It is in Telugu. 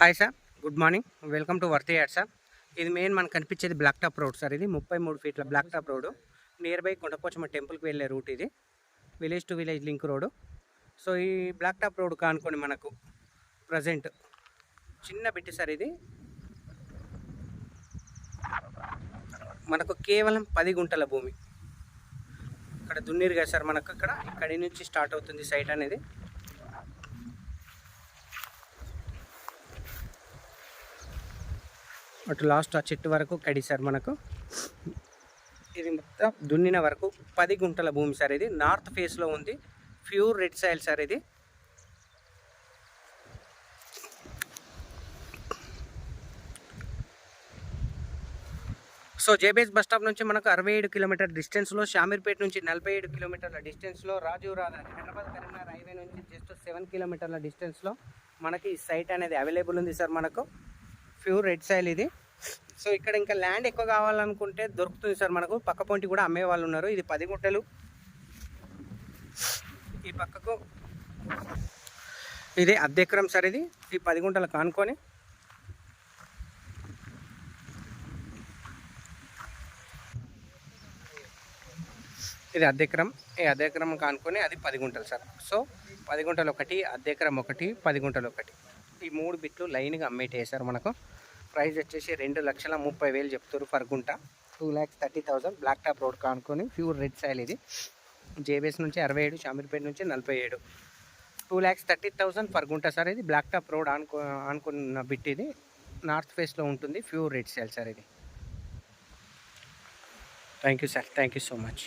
Hi sir, good morning. Welcome to worthy ad sir. ఇది మెయిన్ మనకు కనిపించేది బ్లాక్ టాప్ రోడ్ సార్. ఇది 33 ఫీట్ల black top road. Near by Kondapochamma టెంపుల్కి వెళ్ళే రూట్ ఇది. Village to village link road. So ఈ బ్లాక్ టాప్ రోడ్ కానుకొని మనకు ప్రజెంట్ చిన్న బిట్టి సార్. ఇది మనకు కేవలం 10 గుంటల భూమి. ఇక్కడ దున్నీరుగా సార్. మనకు ఇక్కడి నుంచి స్టార్ట్ అవుతుంది సైట్ అనేది. అటు లాస్ట్ ఆ చెట్టు వరకు కడి సార్. మనకు ఇది మొత్తం దున్నిన వరకు 10 గుంటల భూమి సార్. ఇది నార్త్ ఫేస్లో ఉంది. Pure red soil sir. ఇది సో జేబీఎస్ బస్ స్టాప్ నుంచి మనకు 67 కిలోమీటర్ డిస్టెన్స్లో, షామీర్పేట నుంచి 47 కిలోమీటర్ల డిస్టెన్స్లో, రాజీవ్ రాధాని హైదరాబాద్ కరీంనగర్ హైవే నుంచి జస్ట్ 7 కిలోమీటర్ల డిస్టెన్స్లో మనకి ఈ సైట్ అనేది అవైలబుల్ ఉంది సార్. మనకు ప్యూర్ రెడ్ సాయిల్ ఇది. సో ఇక్కడ ఇంకా ల్యాండ్ ఎక్కువ కావాలనుకుంటే దొరుకుతుంది సార్. మనకు పక్క పొంటి కూడా అమ్మే వాళ్ళు ఉన్నారు. ఇది 10 గుంటలు. ఈ పక్కకు ఇది అద్దెకరం సార్. ఇది ఈ 10 గుంటలు కానుకొని ఇది అద్దెకరం. ఈ అద్దెకరం కానుకొని అది 10 గుంటలు సార్. సో 10 గుంటలు ఒకటి, అద్దెకరం ఒకటి, 10 గుంటలు ఒకటి, ఈ 3 బిట్లు లైన్గా అమ్మేటేసారు. మనకు ప్రైస్ వచ్చేసి 2,30,000 చెప్తారు పర్ గుంట. 2,30,000 బ్లాక్ టాప్ రోడ్ కానుకొని ప్యూర్ రెడ్ సాయిల్. ఇది జేబీఎస్ నుంచి 67, షామీర్పేట నుంచి 47, 2,30,000 పర్ గుంట సార్. ఇది బ్లాక్ టాప్ రోడ్ ఆనుకున్న బిట్. ఇది నార్త్ ఫేస్లో ఉంటుంది. Pure red soil sir. ఇది thank you sir. Thank you so much.